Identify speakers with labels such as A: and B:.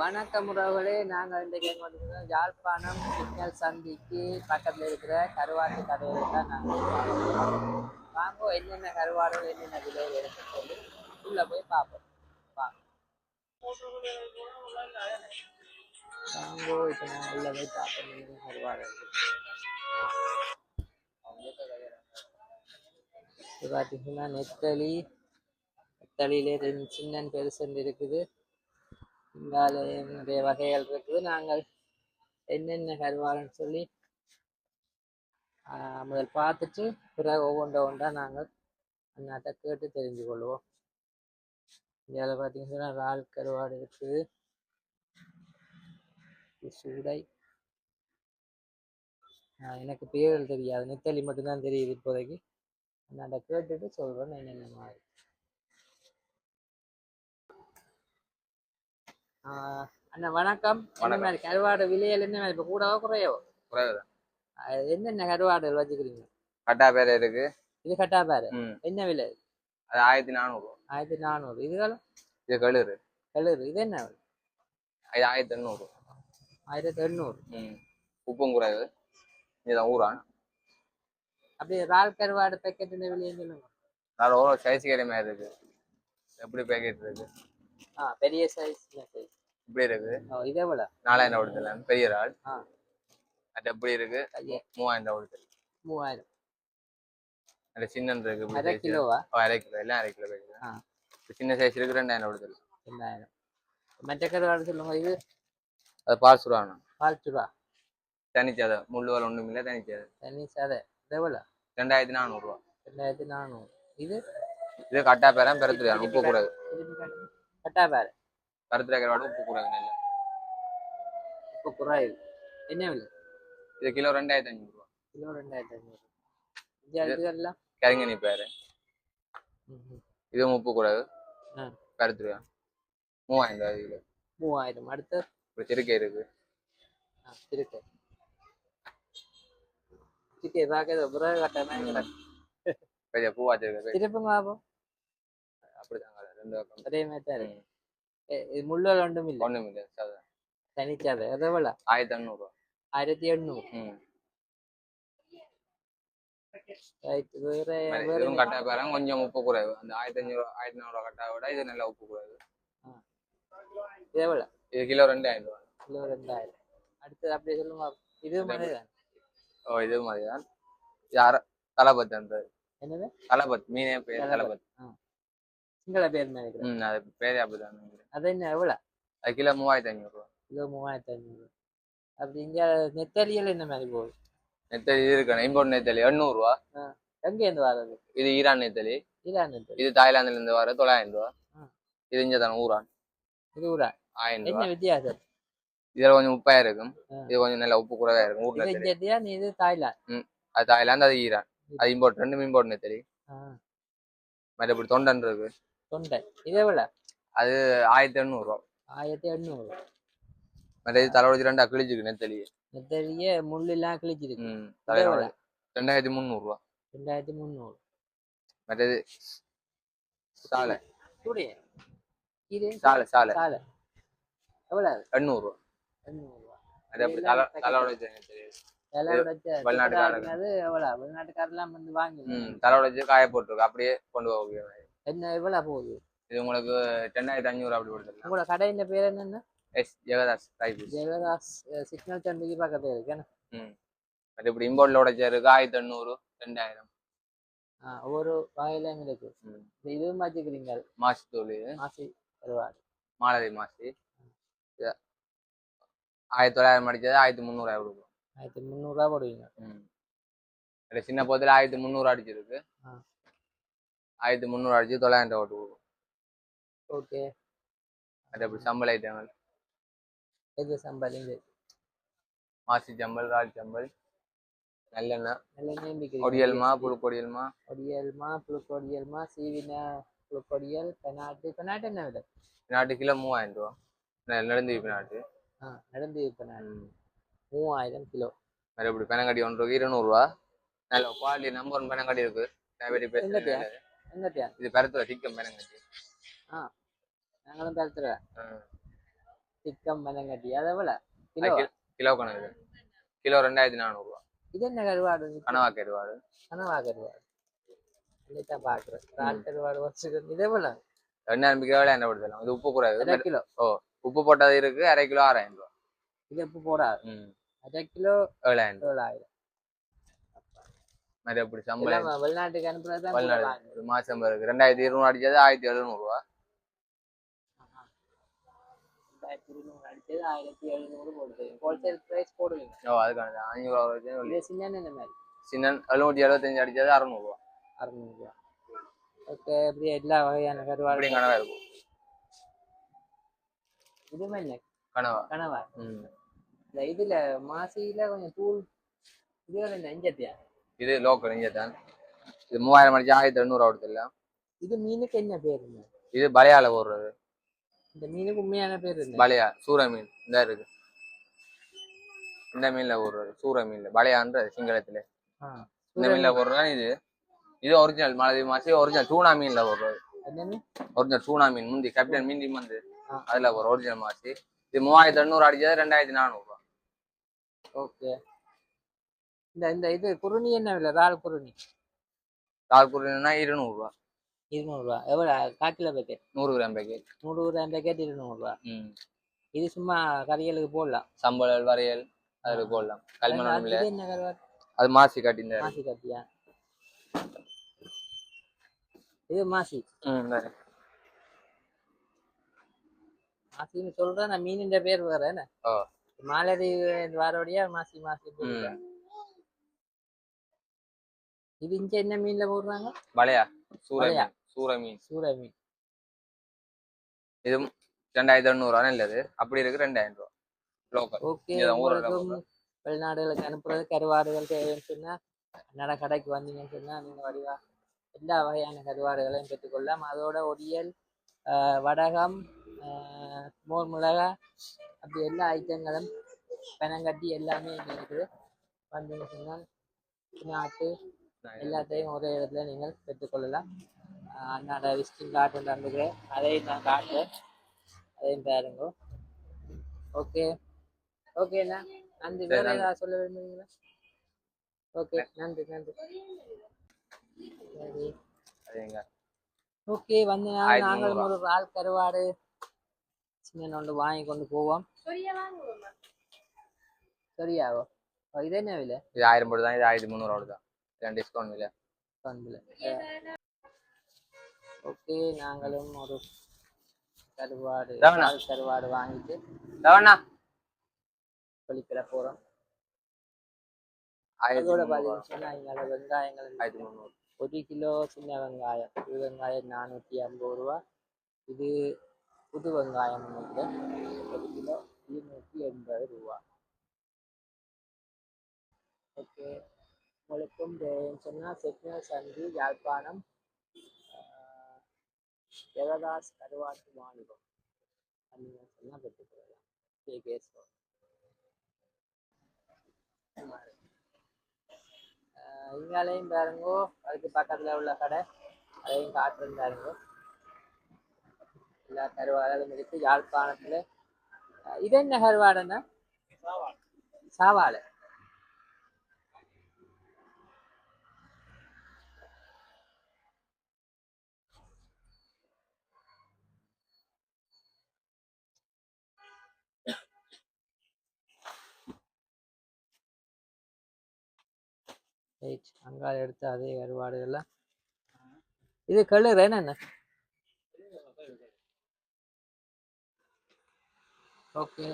A: வணக்கம் உறவுகளே, நாங்கள் இன்றைக்கு எங்க வந்துருக்கோம் யாழ்ப்பாணம் சிக்னல் சந்திக்கு பக்கத்தில் இருக்கிற கருவாட்டு கடையில தான் நாங்கள் வாங்குவோம். என்னென்ன கருவாடுகள் என்னென்ன விலையில் இருக்கு சொல்லி உள்ளே போய் பார்ப்போம். வாங்க வாங்கோ. இப்போ நாங்கள் உள்ளே போய் பார்ப்போம் என்னென்ன கருவாடு இருக்கு. இது பார்த்தீங்கன்னா நெத்தலியிலே சின்ன பெருசுன்னு இருக்குது. இங்கால நிறைய வகைகள் இருக்குது. நாங்கள் என்னென்ன கருவாடுன்னு சொல்லி முதல் பார்த்துட்டு பிறகு ஒவ்வொன்றா நாங்கள் அண்ணாட்ட கேட்டு தெரிஞ்சு கொள்வோம். இதில் பார்த்தீங்கன்னா இறால் கருவாடு இருக்குது, சூடை, எனக்கு பேர்கள் தெரியாது, நெத்தலி மட்டும்தான் தெரியுது இப்போதைக்கு. அண்ணாட்ட கேட்டுட்டு சொல்கிறேன் என்னென்ன மாதிரி. அண்ணா வணக்கம். என்ன மாதிரி கருவாடு விலையில் என்ன மாதிரி இப்போ கூடவோ குறையவோ?
B: குறைவுதான்.
A: என்னென்ன கருவாடுகள் வச்சுக்கிறீங்க?
B: கட்டா பேர் இருக்கு.
A: இது கட்டா பேரு என்ன விலை?
B: அது 1400.
A: 1400. இதுகள்?
B: இது கழுறு.
A: கழுறு இது என்ன?
B: இது 1800.
A: 1800.
B: உப்பும் குறைவு. இதுதான் ஊரான்.
A: அப்படியே இறால் கருவாடு பேக்கெட் விலைன்னு சொல்லுங்க.
B: அது ஒரு சைஸ் கேரி மாதிரி இருக்கு. எப்படி பேக்கெட் இருக்கு?
A: பெரிய சைஸ், சின்ன சைஸ்
B: இப்படி இருக்கு.
A: இதே எவ்வளோ?
B: 4000 கொடுத்துல பெரிய இறால். அது எப்படி இருக்கு? 3000 கொடுத்துல.
A: 3000.
B: அது சின்ன இருக்கு.
A: அரை கிலோவா?
B: அரை கிலோ, எல்லாம் அரை கிலோ பேக்கெட். சின்ன சைஸ் இருக்கு 2000 கொடுத்துல.
A: 2000. மற்ற கருவாடு சொல்லுங்க. இது
B: அது பால்சுரானா?
A: பால்சுரா
B: தனிச்சாதை, முள்ளுவால் ஒன்றும் இல்லை, தனிச்சாதை.
A: தனிச்சாதை இது எவ்வளோ?
B: 2400.
A: 2400. இது
B: இது கட்டா பேரம் பெருத்துறான். உப்பு கூடாது.
A: கட்டா பேர
B: கருத்துரை கருவாடு உப்பு கூடாது. நல்ல
A: உப்பு குறைவு. என்ன விலை?
B: இது கிலோ 2500.
A: கிலோ 2500. இதெல்லாம்
B: கரிங்கனி பேரு. இது உப்பு கூடாது. கருத்துருவா 3000 கிலோ.
A: 3000. அடுத்து
B: திருக்கை இருக்கு.
A: திருக்கை திருக்கை பார்க்க பிறகு கட்டணம்
B: பெரிய பூவாச்சிருக்கு.
A: திருப்புங்க பாப்போம்.
B: அப்படிதாங்க ரெண்டு பக்கம்
A: அதே மாதிரி தான் இருக்கு. இது முள்ளுவல் ஒன்றும் இல்லை.
B: ஒன்றும் இல்லை.
A: தனிச்சாதை எவ்வளோ?
B: 1800.
A: 1800.
B: இதுவும் கட்டா பேரம் கொஞ்சம் உப்பு குறைவு. அந்த 1500 கட்டா விட இது நல்லா உப்பு குறைவு.
A: இது எவ்வளோ?
B: இது கிலோ 2000.
A: கிலோ 2000. அடுத்தது அப்படியே சொல்லுங்க. இது மாதிரிதான்.
B: இது மாதிரிதான். யார தலபத் அந்த
A: என்னது?
B: தலபத் மீனே பேர் தலபத்.
A: சிங்கள பேர் மாதிரி.
B: அது பேரே அப்படிதான்.
A: அது என்ன எவ்வளோ?
B: அது கிலோ 3500.
A: கிலோ 3500. அப்படி இங்கே நெத்தலியில் என்ன மாதிரி போகுது?
B: நெத்தலி இருக்கு. இம்போர்ட் நெத்தலி 800 ரூபா.
A: எங்கேருந்து வர்றது?
B: இது ஈரான் நெத்தலி.
A: ஈரான் நெத்தலி.
B: இது தாய்லாந்துல இருந்து வர 900 ரூபா. இது இங்க தான் ஊரான்.
A: இது ஊரான்.
B: 1000
A: என்ன வித்தியாசம்?
B: இதுல கொஞ்சம் உப்பாக இருக்கும். இது கொஞ்சம் நல்ல உப்பு கூடவே இருக்கும். ஊர்ல
A: இது தாய்லாந்து.
B: அது தாய்லாந்து, அது ஈரான். அது இம்போர்ட். ரெண்டும் இம்போர்ட் நெத்தலி. மற்றபடி தொண்டன் இருக்கு. தொண்டை
A: இது எவ்வளோ?
B: அது 1800 ரூபா.
A: 1800.
B: மற்ற இது தலைவச்சு 2 கிழிச்சிருக்கு நெத்தலி.
A: நெத்தலியே முள்ளெல்லாம் கிழிச்சிருக்கு.
B: 2300 ரூபா.
A: 2300.
B: மற்றது சாலை.
A: இது
B: சாலை சாலை
A: சாலை எவ்வளோ?
B: 800 ரூபா.
A: 800 ரூபா.
B: அது அப்படி தலைவச்சு நெத்தலி.
A: வெளிநாட்டுக்காரெல்லாம் வந்து வாங்கி
B: தலைவச்சு காய போட்டுருக்கு. அப்படியே கொண்டு போக.
A: என்ன எவ்வளவு போகுது?
B: இது உங்களுக்கு 2500 அப்படி கொடுத்துருங்க.
A: உங்களோட கடையின் பேர் என்னன்னா?
B: ஜெகதாஸ்.
A: ஜெகதாஸ் சிக்னல் சந்திக்கு பக்கத்துல இருக்கு.
B: அது இப்படி இம்போர்ட்ல உடைச்சா இருக்கு. 1800, 2000.
A: ஒவ்வொரு வகையிலும் இருக்கு. இதுவும் வச்சுக்கிறீங்க.
B: மாசி தூள்,
A: மாசி கருவாடு,
B: மாலதி மாசி. 1900 அடிச்சது 1300 கொடுக்கும்.
A: 1300 போடுவீங்க.
B: சின்ன போதில் 1300 அடிச்சிருக்கு. 1300 அடிச்சு 900 ஓட்டு கொடுக்கும்.
A: ஓகே.
B: அது அப்படி சம்பல் ஐட்டங்கள்.
A: எது சம்பல்? இது
B: மாசி சம்பல், ரால் சம்பல், நல்லெண்ணெய்,
A: நல்லெண்ணெய்,
B: பொடியல்மா, புழுக்கொடியல்மா,
A: புழுக்கொடியல்மா, சீவின புழுக்கொடியல், பெனாட்டு. பெனாட்டு என்ன விலை?
B: பெனாட்டு கிலோ 3000 ரூபா. நடந்து பெனாட்டு.
A: நடந்து பெனாட்டு 3000 கிலோ.
B: அது எப்படி பெனங்கடி 1 ரூபாய்க்கு 200 ரூபா. நல்ல குவாலிட்டி நம்பர் 1 பெனங்கடி இருக்கு. இது பெருத்துல சிக்கம் பெனங்கட்டி.
A: நாங்களும் பெருத்துறேன். சிக்கம் மனங்கட்டி அதை விட கிலோ
B: கிலோ கணக்கு கிலோ 2400
A: இது என்ன கருவாடு
B: கனவா கருவாடு
A: கனவா கருவாடு இன்னைக்கு பாக்குறேன் ரால் கருவாடு வச்சுக்கிறது இதே போல
B: 2000 கிலோவில் என்ன படுத்தலாம் இது உப்பு கூடாது
A: 1/2 கிலோ
B: ஓ உப்பு போட்டது இருக்கு 1/2 கிலோ 6000 ரூபா
A: இது உப்பு போடாது 1/2 கிலோ
B: 7000 மாதிரி அப்படி சம்பளம்
A: வெளிநாட்டுக்கு அனுப்புறது
B: வெளிநாடு ஒரு மாசம் இருக்கு 2200 அடிச்சது 1700 ரூபா
A: 2200 அடிச்சது 1700 போடுது ஹோல்சேல் பிரைஸ் போடுவீங்க
B: ஓ அதுக்கான 500 ரூபா
A: சின்ன என்ன மாதிரி
B: சின்ன 775 அடிச்சது 600 ரூபா
A: 600 ரூபா ஓகே இப்படி எல்லா வகையான கருவாடு
B: கனவா இருக்கும்
A: இதுமே என்ன
B: கனவா
A: கனவா இந்த இதுல மாசியில கொஞ்சம் தூள் இது நெஞ்சத்தியா
B: இது லோக்கல் இங்கே தான் இது 3000 அடிச்சு 1800 ஆகுது
A: இது மீனுக்கு என்ன பேரு
B: இது பலையால போடுறது
A: இந்த மீனுக்கு உண்மையான பேரு
B: பலையா சூற மீன் இந்த இருக்கு இந்த மீன்ல போடுறது சூற மீன்ல பலையான்ற சிங்களத்துல இந்த மீன்ல போடுறதா இது இது ஒரிஜினல் மாலதி மாசி ஒரிஜினல் டூனா மீன்ல போடுறது ஒரிஜினல் டூனா மீன் முந்தி கேப்டன் மீன் வந்து அதுல போற ஒரிஜினல் மாசி இது 3800 அடிச்சது 2400 ரூபா
A: ஓகே இந்த இந்த இது குருணி என்ன விலை ரால் குருணி
B: 200 ரூபா
A: 200 ரூபா எவ்வளவு காக்கில packet
B: 100 gram packet
A: 100 gram packet 200 ரூபா இது சும்மா கறியலுக்கு போடலாம்
B: சம்பளம் வரையல் அதுக்கு போடலாம் கல்மணம் இல்ல
A: என்ன கருவாடு
B: அது மாசி காட்டி இந்த
A: மாசி கட்டியா இது மாசி மாசின்னு சொல்றேன் நான் மீனின் பேர் வேற என்ன மாலதி வாரோடியா மாசி மாசி இது இங்க என்ன மீன்ல போடுறாங்க
B: பலையா சூற மீன் இது 2800 இல்லது அப்படி இருக்கு 2000 ரூபா லோக்கல்
A: ஓகே வெளிநாடுகளுக்கு அனுப்புறது கருவாடுகள் தேவைன்னு சொன்னா என்னடா கடைக்கு வந்தீங்கன்னு சொன்னா நீங்க வடிவா எல்லா வகையான கருவாடுகளையும் பெற்றுக்கொள்ளலாம் அதோட ஒடியல் வடகம் மோர் மிளகா அப்படி எல்லா ஐட்டங்களும் பெனங்கட்டி எல்லாமே இங்கே இருக்குது வந்தீங்க சொன்னால் நாட்டு எல்லாத்தையும் ஒரே இடத்துல நீங்கள் பெற்றுக்கொள்ளலாம் அண்ணாட விசிட்டிங் கார்டு தந்துக்கிறேன் அதையும் நான் காட்டுறேன் அதையும் பாருங்க ஓகே ஓகேண்ணா நன்றி வேற ஏதாவது சொல்ல விரும்புறீங்களா ஓகே நன்றி நன்றி சரி ஓகே வந்து நாங்கள் ஒரு ரால் கருவாடு சின்ன ஒன்று வாங்கி கொண்டு போவோம் சரியாவோ இது என்ன விலை
B: இது 1000 போட்டு தான் இது 1300 அவ்வளோதான் டிஸ்கவுண்ட் இல்லை
A: ஓகே நாங்களும் ஒரு கருவாடு கருவாடு வாங்கிட்டு வெளிக்கிற போறோம் அதோட பாத்தீங்கன்னா எங்களோட வெங்காயங்கள்
B: 1300
A: 1 கிலோ சின்ன வெங்காயம் புது வெங்காயம் 450 ரூபா இது புது வெங்காயம் 1 கிலோ 280 ரூபா ஓகே உங்களுக்கும் சொன்னா சிக்னல் சந்தி யாழ்ப்பாணம் ஜெகதாஸ் கருவாட்டு வாணிபம் அப்படின்னு சொன்னா பெற்றுக்கொள்ளலாம் இங்காலையும் பாருங்கோ அதுக்கு பக்கத்துல உள்ள கடை அதையும் காட்டுன்னு பாருங்கோ எல்லா கருவாடும் இருக்கு யாழ்ப்பாணத்துல இது என்ன கருவாடுன்னா சாவாழை அங்கால எடுத்து அதே கருவாடுகள்லாம் இது கழுற என்ன ஓகே